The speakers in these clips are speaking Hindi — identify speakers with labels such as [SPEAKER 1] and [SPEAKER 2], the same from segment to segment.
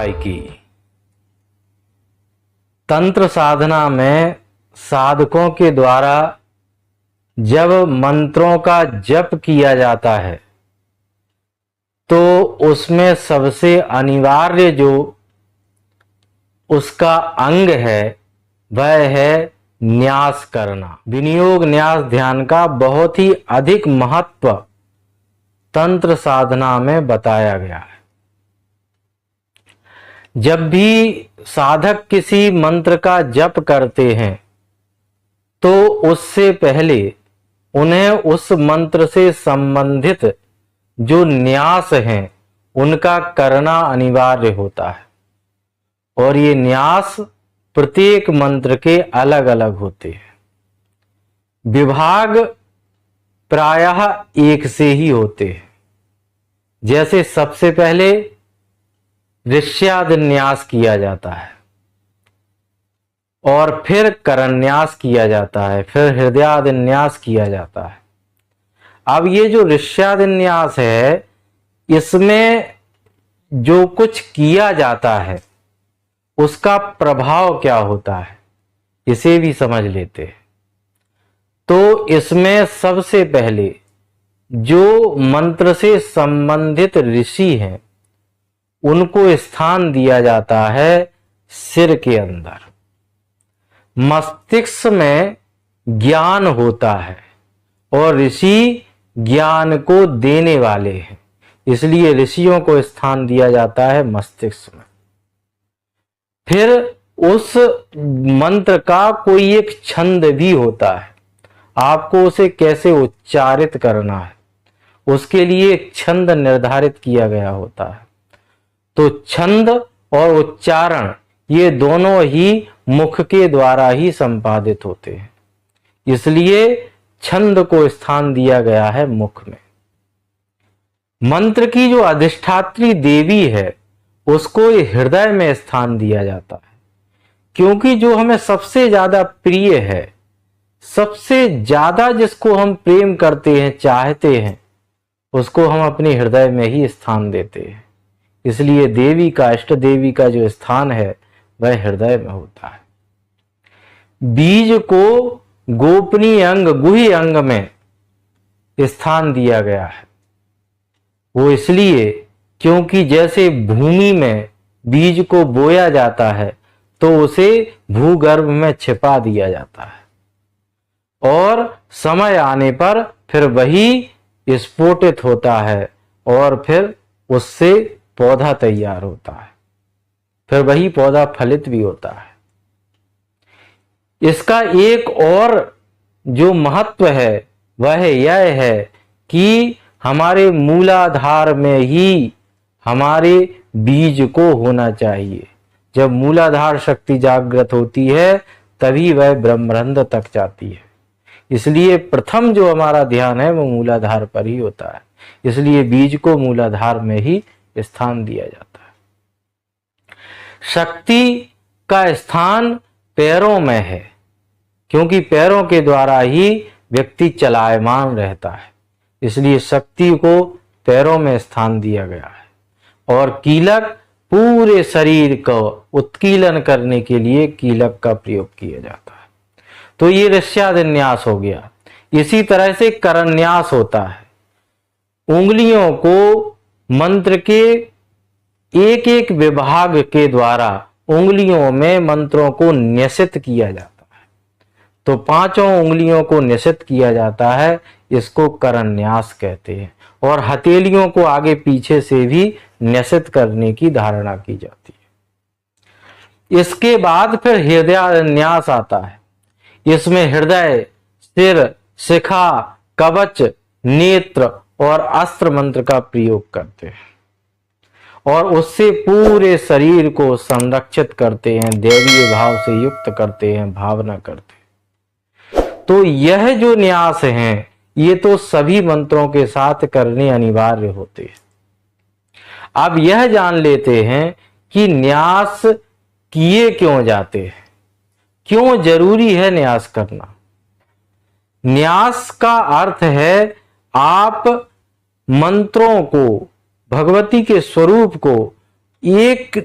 [SPEAKER 1] उपाय की। तंत्र साधना में साधकों के द्वारा जब मंत्रों का जप किया जाता है तो उसमें सबसे अनिवार्य जो उसका अंग है वह है न्यास करना। विनियोग न्यास ध्यान का बहुत ही अधिक महत्व तंत्र साधना में बताया गया है। जब भी साधक किसी मंत्र का जप करते हैं तो उससे पहले उन्हें उस मंत्र से संबंधित जो न्यास हैं उनका करना अनिवार्य होता है, और ये न्यास प्रत्येक मंत्र के अलग अलग होते हैं। विभाग प्रायः एक से ही होते हैं। जैसे सबसे पहले ऋष्यादि न्यास किया जाता है और फिर करन्यास किया जाता है, फिर हृदयादि न्यास किया जाता है। अब ये जो ऋष्यादि न्यास है इसमें जो कुछ किया जाता है उसका प्रभाव क्या होता है इसे भी समझ लेते हैं। तो इसमें सबसे पहले जो मंत्र से संबंधित ऋषि हैं उनको स्थान दिया जाता है सिर के अंदर। मस्तिष्क में ज्ञान होता है और ऋषि ज्ञान को देने वाले हैं, इसलिए ऋषियों को स्थान दिया जाता है मस्तिष्क में। फिर उस मंत्र का कोई एक छंद भी होता है, आपको उसे कैसे उच्चारित करना है उसके लिए एक छंद निर्धारित किया गया होता है। तो छंद और उच्चारण ये दोनों ही मुख के द्वारा ही संपादित होते हैं, इसलिए छंद को स्थान दिया गया है मुख में। मंत्र की जो अधिष्ठात्री देवी है उसको हृदय में स्थान दिया जाता है, क्योंकि जो हमें सबसे ज्यादा प्रिय है, सबसे ज्यादा जिसको हम प्रेम करते हैं, चाहते हैं, उसको हम अपने हृदय में ही स्थान देते हैं। इसलिए देवी का, इष्ट देवी का जो स्थान है वह हृदय में होता है। बीज को गोपनीय अंग, गुह्य अंग में स्थान दिया गया है। वो इसलिए क्योंकि जैसे भूमि में बीज को बोया जाता है तो उसे भूगर्भ में छिपा दिया जाता है और समय आने पर फिर वही स्फोटित होता है और फिर उससे पौधा तैयार होता है, फिर वही पौधा फलित भी होता है। इसका एक और जो महत्व है वह यह है कि हमारे मूलाधार में ही हमारे बीज को होना चाहिए। जब मूलाधार शक्ति जागृत होती है तभी वह ब्रह्मरंध्र तक जाती है। इसलिए प्रथम जो हमारा ध्यान है वो मूलाधार पर ही होता है, इसलिए बीज को मूलाधार में ही स्थान दिया जाता है। शक्ति का स्थान पैरों में है, क्योंकि पैरों के द्वारा ही व्यक्ति चलायमान रहता है, इसलिए शक्ति को पैरों में स्थान दिया गया है। और कीलक पूरे शरीर को उत्कीलन करने के लिए कीलक का प्रयोग किया जाता है। तो ये ऋष्यादिन्यास हो गया। इसी तरह से करन्यास होता है। उंगलियों को मंत्र के एक एक विभाग के द्वारा उंगलियों में मंत्रों को निश्चित किया जाता है। तो पांचों उंगलियों को निश्चित किया जाता है, इसको करन्यास कहते हैं। और हथेलियों को आगे पीछे से भी निश्चित करने की धारणा की जाती है। इसके बाद फिर हृदयान्यास आता है। इसमें हृदय, सिर, शिखा, कवच, नेत्र और अस्त्र मंत्र का प्रयोग करते हैं और उससे पूरे शरीर को संरक्षित करते हैं, दैवीय भाव से युक्त करते हैं, भावना करते हैं। तो यह जो न्यास हैं ये तो सभी मंत्रों के साथ करने अनिवार्य होते हैं। अब यह जान लेते हैं कि न्यास किए क्यों जाते हैं, क्यों जरूरी है न्यास करना। न्यास का अर्थ है आप मंत्रों को, भगवती के स्वरूप को एक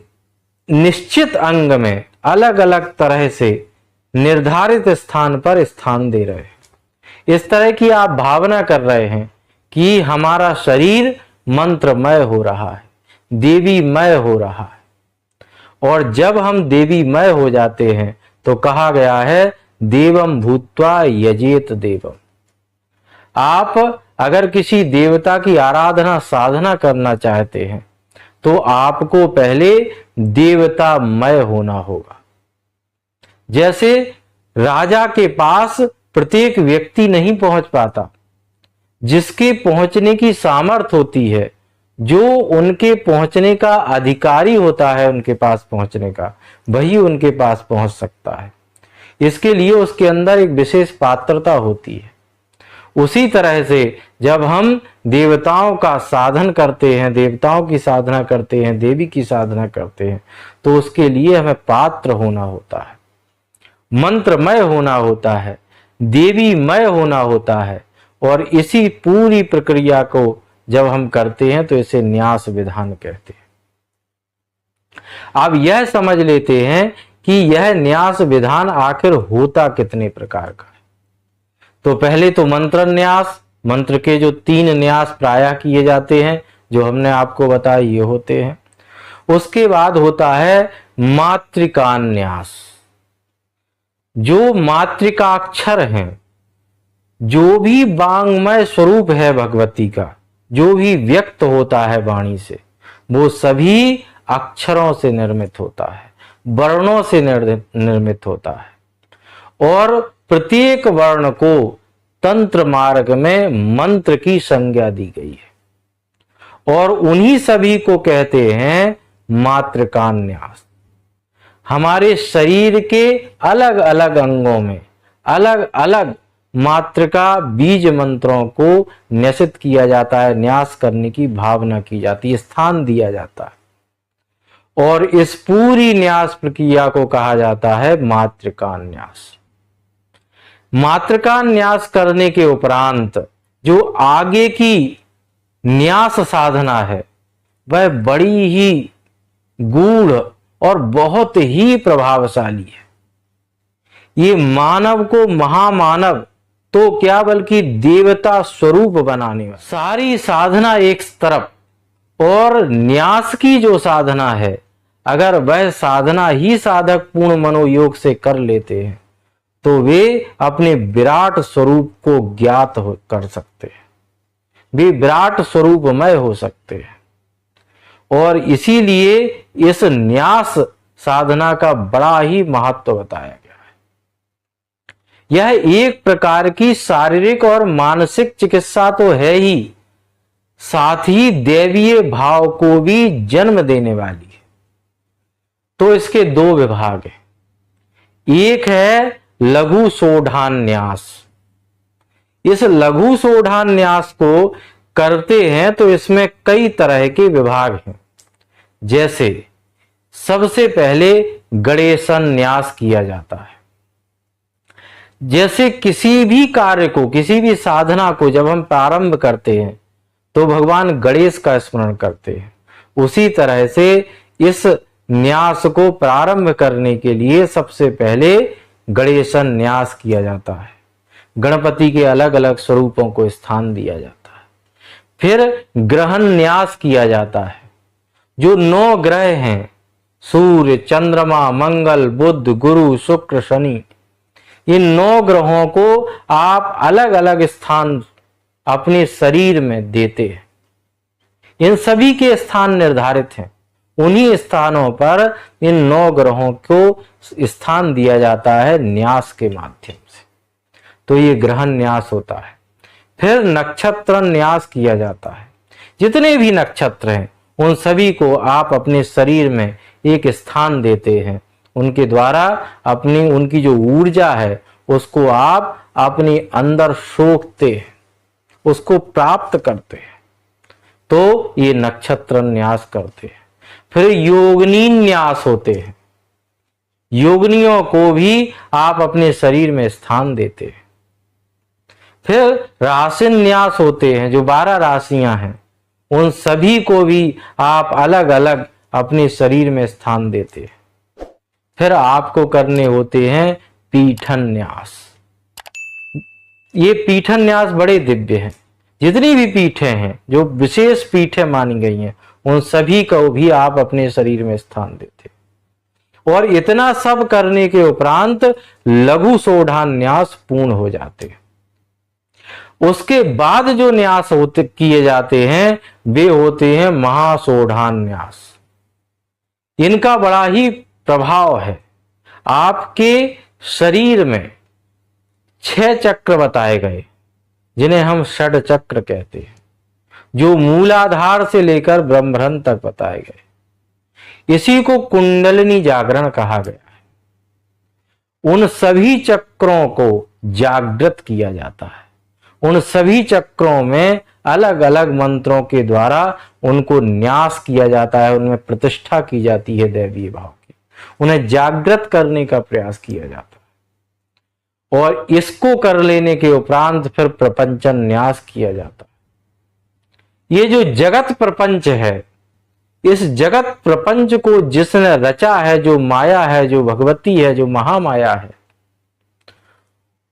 [SPEAKER 1] निश्चित अंग में अलग अलग तरह से निर्धारित स्थान पर स्थान दे रहे हैं। इस तरह की आप भावना कर रहे हैं कि हमारा शरीर मंत्रमय हो रहा है, देवीमय हो रहा है। और जब हम देवीमय हो जाते हैं तो कहा गया है देवम भूत्वा यजेत देवम। आप अगर किसी देवता की आराधना साधना करना चाहते हैं तो आपको पहले देवतामय होना होगा। जैसे राजा के पास प्रत्येक व्यक्ति नहीं पहुंच पाता, जिसके पहुंचने की सामर्थ्य होती है, जो उनके पहुंचने का अधिकारी होता है, उनके पास पहुंचने का, वही उनके पास पहुंच सकता है। इसके लिए उसके अंदर एक विशेष पात्रता होती है। उसी तरह से जब हम देवताओं का साधन करते हैं, देवताओं की साधना करते हैं, देवी की साधना करते हैं, तो उसके लिए हमें पात्र होना होता है, मंत्रमय होना होता है, देवीमय होना होता है। और इसी पूरी प्रक्रिया को जब हम करते हैं तो इसे न्यास विधान कहते हैं। अब यह समझ लेते हैं कि यह न्यास विधान आखिर होता कितने प्रकार का है। तो पहले तो मंत्र न्यास, मंत्र के जो 3 न्यास प्रायः किए जाते हैं, जो हमने आपको बताया ये होते हैं। उसके बाद होता है मातृकान्यास। जो मातृकाक्षर हैं, जो भी वांग्मय स्वरूप है भगवती का, जो भी व्यक्त होता है वाणी से, वो सभी अक्षरों से निर्मित होता है, वर्णों से निर्मित होता है। और प्रत्येक वर्ण को तंत्र मार्ग में मंत्र की संज्ञा दी गई है और उन्हीं सभी को कहते हैं मातृकान्यास। हमारे शरीर के अलग अलग अंगों में अलग अलग मातृका बीज मंत्रों को न्यसित किया जाता है, न्यास करने की भावना की जाती है, स्थान दिया जाता है। और इस पूरी न्यास प्रक्रिया को कहा जाता है मातृकान्यास। मातृकान्यास करने के उपरांत जो आगे की न्यास साधना है वह बड़ी ही गूढ़ और बहुत ही प्रभावशाली है। ये मानव को महामानव तो क्या बल्कि देवता स्वरूप बनाने वाली सारी साधना एक तरफ, और न्यास की जो साधना है, अगर वह साधना ही साधक पूर्ण मनोयोग से कर लेते हैं तो वे अपने विराट स्वरूप को ज्ञात कर सकते हैं, वे विराट स्वरूपमय हो सकते हैं। और इसीलिए इस न्यास साधना का बड़ा ही महत्व बताया गया है। यह एक प्रकार की शारीरिक और मानसिक चिकित्सा तो है ही, साथ ही दैवीय भाव को भी जन्म देने वाली है। तो इसके 2 विभाग हैं। एक है लघु सोढ़ान न्यास। इस लघु सोढ़ान न्यास को करते हैं तो इसमें कई तरह के विभाग हैं। जैसे सबसे पहले गणेशन न्यास किया जाता है। जैसे किसी भी कार्य को, किसी भी साधना को जब हम प्रारंभ करते हैं तो भगवान गणेश का स्मरण करते हैं, उसी तरह से इस न्यास को प्रारंभ करने के लिए सबसे पहले गणेशन न्यास किया जाता है। गणपति के अलग अलग स्वरूपों को स्थान दिया जाता है। फिर ग्रहण न्यास किया जाता है। जो 9 ग्रह हैं, सूर्य, चंद्रमा, मंगल, बुध, गुरु, शुक्र, शनि, इन 9 ग्रहों को आप अलग अलग स्थान अपने शरीर में देते हैं। इन सभी के स्थान निर्धारित हैं। उन्हीं स्थानों पर इन 9 ग्रहों को स्थान दिया जाता है न्यास के माध्यम से। तो ये ग्रहण न्यास होता है। फिर नक्षत्र न्यास किया जाता है। जितने भी नक्षत्र हैं उन सभी को आप अपने शरीर में एक स्थान देते हैं। उनके द्वारा अपनी उनकी जो ऊर्जा है उसको आप अपने अंदर सोखते हैं, उसको प्राप्त करते हैं। तो ये नक्षत्र न्यास करते हैं। फिर योगिनी न्यास होते हैं। योगिनियों को भी आप अपने शरीर में स्थान देते हैं। फिर राशि न्यास होते हैं। जो 12 राशियां हैं उन सभी को भी आप अलग अलग अपने शरीर में स्थान देते हैं। फिर आपको करने होते हैं पीठन न्यास। ये पीठन न्यास बड़े दिव्य हैं। जितनी भी पीठें हैं जो विशेष पीठें मानी गई हैं, उन सभी को भी आप अपने शरीर में स्थान देते हैं। और इतना सब करने के उपरांत लघु सोढ़ान न्यास पूर्ण हो जाते हैं। उसके बाद जो न्यास किए जाते हैं वे होते हैं महासोढ़ान न्यास। इनका बड़ा ही प्रभाव है। आपके शरीर में 6 चक्र बताए गए, जिन्हें हम षड चक्र कहते हैं, जो मूलाधार से लेकर ब्रह्मरंध्र तक बताए गए। इसी को कुंडलिनी जागरण कहा गया है। उन सभी चक्रों को जागृत किया जाता है। उन सभी चक्रों में अलग अलग मंत्रों के द्वारा उनको न्यास किया जाता है, उनमें प्रतिष्ठा की जाती है दैवीय भाव की, उन्हें जागृत करने का प्रयास किया जाता है। और इसको कर लेने के उपरांत फिर प्रपंचन न्यास किया जाता है। ये जो जगत प्रपंच है, इस जगत प्रपंच को जिसने रचा है, जो माया है, जो भगवती है, जो महामाया है,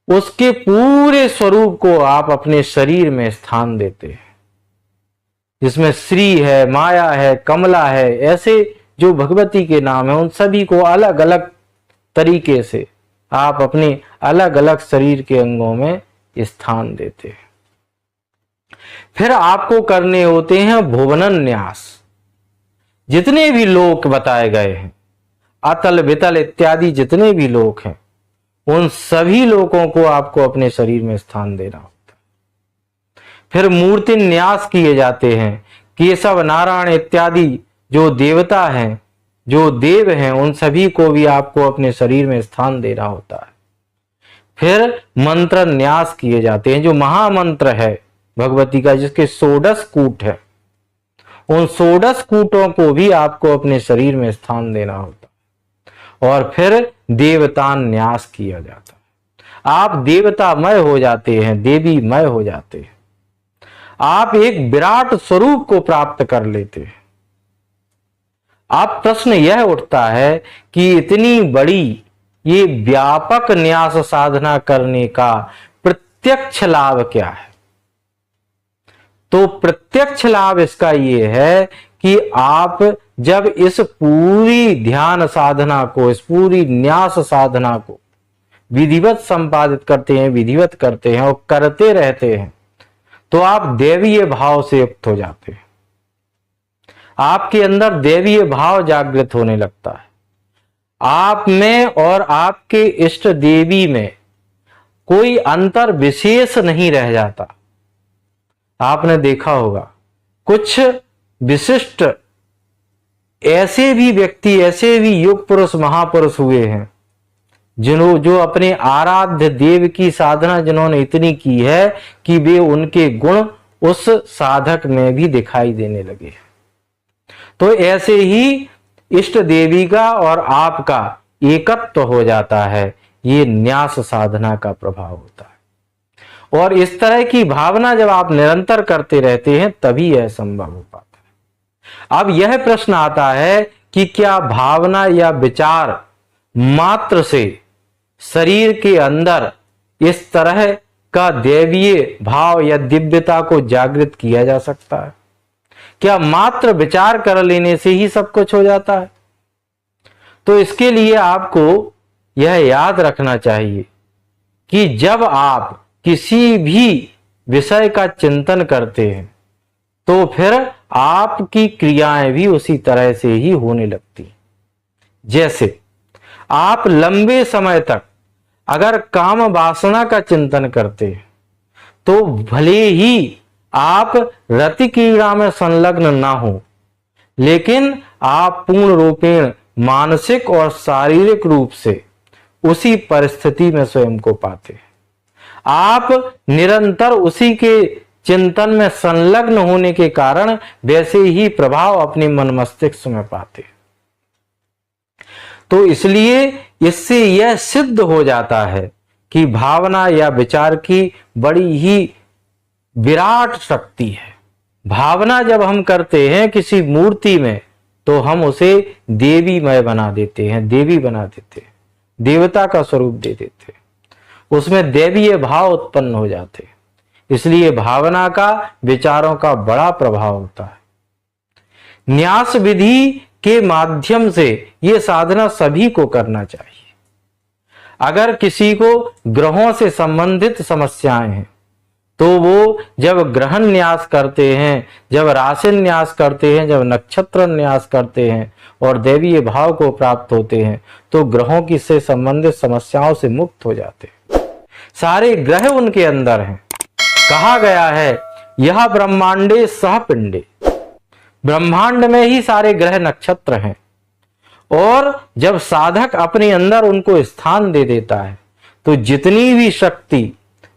[SPEAKER 1] उसके पूरे स्वरूप को आप अपने शरीर में स्थान देते हैं। जिसमें श्री है, माया है, कमला है, ऐसे जो भगवती के नाम है, उन सभी को अलग अलग तरीके से आप अपने अलग अलग शरीर के अंगों में स्थान देते हैं। फिर आपको करने होते हैं भुवनन न्यास। जितने भी लोक बताए गए हैं, अतल वितल इत्यादि जितने भी लोक हैं, उन सभी लोगों को आपको अपने शरीर में स्थान देना होता है। फिर मूर्ति न्यास किए जाते हैं। केशव, नारायण इत्यादि जो देवता हैं, जो देव हैं, उन सभी को भी आपको अपने शरीर में स्थान देना होता है। फिर मंत्र न्यास किए जाते हैं। जो महामंत्र है भगवती का, जिसके 16 कूट है, उन 16 कूटों को भी आपको अपने शरीर में स्थान देना होता है। और फिर देवतान न्यास किया जाता है। आप देवतामय हो जाते हैं, देवीमय हो जाते हैं। आप एक विराट स्वरूप को प्राप्त कर लेते हैं। अब प्रश्न यह उठता है कि इतनी बड़ी ये व्यापक न्यास साधना करने का प्रत्यक्ष लाभ क्या है? तो प्रत्यक्ष लाभ इसका ये है कि आप जब इस पूरी ध्यान साधना को, इस पूरी न्यास साधना को विधिवत संपादित करते हैं, विधिवत करते हैं और करते रहते हैं, तो आप दैवीय भाव से युक्त हो जाते हैं। आपके अंदर दैवीय भाव जागृत होने लगता है। आप में और आपके इष्ट देवी में कोई अंतर विशेष नहीं रह जाता। आपने देखा होगा कुछ विशिष्ट ऐसे भी व्यक्ति, ऐसे भी युग पुरुष, महापुरुष हुए हैं जो अपने आराध्य देव की साधना जिन्होंने इतनी की है कि वे उनके गुण उस साधक में भी दिखाई देने लगे। तो ऐसे ही इष्ट देवी का और आपका एकत्व हो जाता है। ये न्यास साधना का प्रभाव होता है। और इस तरह की भावना जब आप निरंतर करते रहते हैं, तभी यह संभव हो पाता है। अब यह प्रश्न आता है कि क्या भावना या विचार मात्र से शरीर के अंदर इस तरह का दैवीय भाव या दिव्यता को जागृत किया जा सकता है? क्या मात्र विचार कर लेने से ही सब कुछ हो जाता है? तो इसके लिए आपको यह याद रखना चाहिए कि जब आप किसी भी विषय का चिंतन करते हैं, तो फिर आपकी क्रियाएं भी उसी तरह से ही होने लगती। जैसे आप लंबे समय तक अगर काम वासना का चिंतन करते हैं, तो भले ही आप रति क्रीड़ा में संलग्न ना हो, लेकिन आप पूर्ण रूपेण मानसिक और शारीरिक रूप से उसी परिस्थिति में स्वयं को पाते हैं। आप निरंतर उसी के चिंतन में संलग्न होने के कारण वैसे ही प्रभाव अपने मन मस्तिष्क में पाते। तो इसलिए इससे यह सिद्ध हो जाता है कि भावना या विचार की बड़ी ही विराट शक्ति है। भावना जब हम करते हैं किसी मूर्ति में, तो हम उसे देवीमय बना देते हैं, देवी बना देते हैं, देवता का स्वरूप दे देते हैं, उसमें दैवीय भाव उत्पन्न हो जाते हैं। इसलिए भावना का, विचारों का बड़ा प्रभाव होता है। न्यास विधि के माध्यम से ये साधना सभी को करना चाहिए। अगर किसी को ग्रहों से संबंधित समस्याएं हैं तो वो जब ग्रहण न्यास करते हैं, जब राशि न्यास करते हैं, जब नक्षत्र न्यास करते हैं और दैवीय भाव को प्राप्त होते हैं तो ग्रहों की से संबंधित समस्याओं से मुक्त हो जाते हैं। सारे ग्रह उनके अंदर हैं। कहा गया है यह ब्रह्मांडे सह पिंडे, ब्रह्मांड में ही सारे ग्रह नक्षत्र हैं। और जब साधक अपने अंदर उनको स्थान दे देता है तो जितनी भी शक्ति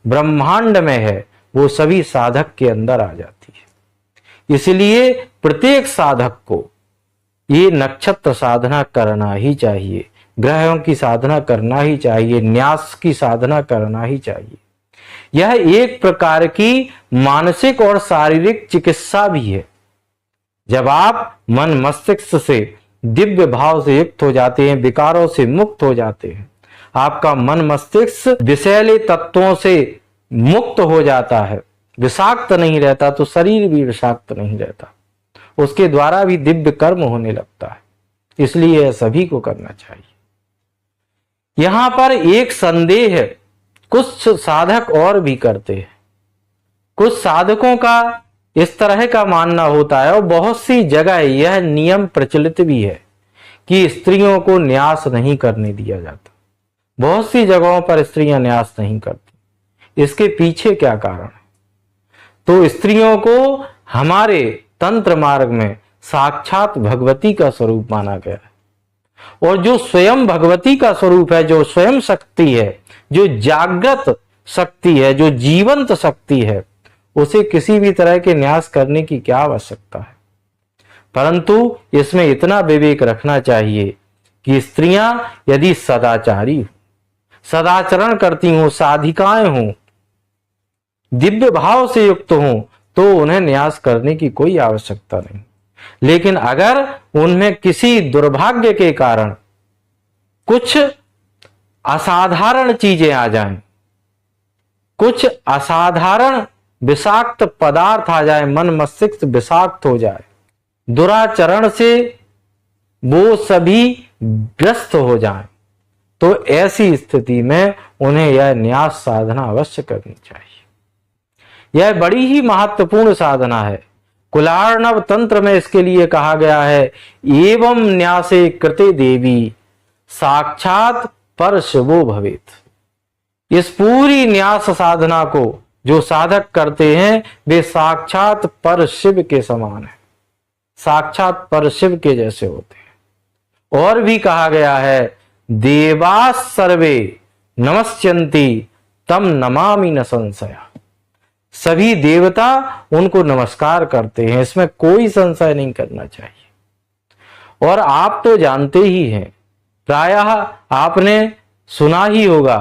[SPEAKER 1] ब्रह्मांड में है वो सभी साधक के अंदर आ जाती है। इसलिए प्रत्येक साधक को ये नक्षत्र साधना करना ही चाहिए, ग्रहों की साधना करना ही चाहिए, न्यास की साधना करना ही चाहिए। यह एक प्रकार की मानसिक और शारीरिक चिकित्सा भी है। जब आप मन मस्तिष्क से दिव्य भाव से युक्त हो जाते हैं, विकारों से मुक्त हो जाते हैं, आपका मन मस्तिष्क विषैले तत्वों से मुक्त हो जाता है, विषाक्त नहीं रहता, तो शरीर भी विषाक्त नहीं रहता, उसके द्वारा भी दिव्य कर्म होने लगता है। इसलिए यह सभी को करना चाहिए। यहां पर एक संदेह है, कुछ साधक और भी करते हैं। कुछ साधकों का इस तरह का मानना होता है और बहुत सी जगह यह नियम प्रचलित भी है कि स्त्रियों को न्यास नहीं करने दिया जाता। बहुत सी जगहों पर स्त्रियां न्यास नहीं करती। इसके पीछे क्या कारण है? तो स्त्रियों को हमारे तंत्र मार्ग में साक्षात भगवती का स्वरूप माना गया है। और जो स्वयं भगवती का स्वरूप है, जो स्वयं शक्ति है, जो जागृत शक्ति है, जो जीवंत शक्ति है, उसे किसी भी तरह के न्यास करने की क्या आवश्यकता है। परंतु इसमें इतना विवेक रखना चाहिए कि स्त्रियां यदि सदाचारी हो, सदाचरण करती हों, साधिकाएं हों, दिव्य भाव से युक्त हों, तो उन्हें न्यास करने की कोई आवश्यकता नहीं। लेकिन अगर उनमें किसी दुर्भाग्य के कारण कुछ असाधारण चीजें आ जाएं, कुछ असाधारण विषाक्त पदार्थ आ जाए, मन मस्तिष्क विषाक्त हो जाए, दुराचरण से वो सभी ग्रस्त हो जाएं, तो ऐसी स्थिति में उन्हें यह न्यास साधना अवश्य करनी चाहिए। यह बड़ी ही महत्वपूर्ण साधना है। कुलार्णव तंत्र में इसके लिए कहा गया है एवं न्यासे कृते देवी साक्षात पर शिवो भवेत। इस पूरी न्यास साधना को जो साधक करते हैं वे साक्षात पर शिव के समान है, साक्षात पर शिव के जैसे होते हैं। और भी कहा गया है देवास सर्वे नमस्यन्ति तम नमामि न संशया। सभी देवता उनको नमस्कार करते हैं, इसमें कोई संशय नहीं करना चाहिए। और आप तो जानते ही हैं, प्रायः आपने सुना ही होगा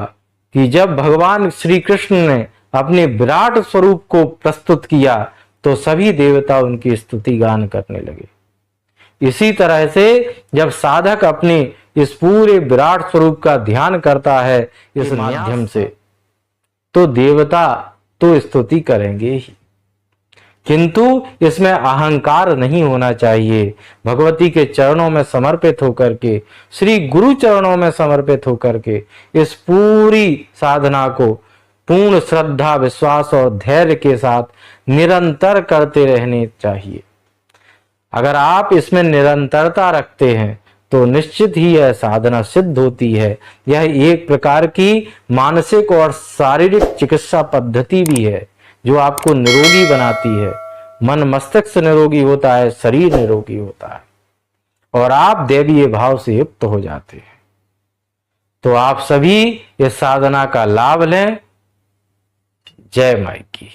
[SPEAKER 1] कि जब भगवान श्री कृष्ण ने अपने विराट स्वरूप को प्रस्तुत किया तो सभी देवता उनकी स्तुति गान करने लगे। इसी तरह से जब साधक अपने इस पूरे विराट स्वरूप का ध्यान करता है इस माध्यम से, तो देवता तो स्तुति करेंगे ही, किंतु इसमें अहंकार नहीं होना चाहिए। भगवती के चरणों में समर्पित होकर के, श्री गुरु चरणों में समर्पित होकर के इस पूरी साधना को पूर्ण श्रद्धा, विश्वास और धैर्य के साथ निरंतर करते रहने चाहिए। अगर आप इसमें निरंतरता रखते हैं तो निश्चित ही यह साधना सिद्ध होती है। यह एक प्रकार की मानसिक और शारीरिक चिकित्सा पद्धति भी है जो आपको निरोगी बनाती है। मन मस्तिष्क निरोगी होता है, शरीर निरोगी होता है और आप दैवीय भाव से युक्त हो जाते हैं। तो आप सभी इस साधना का लाभ लें। जय माई की।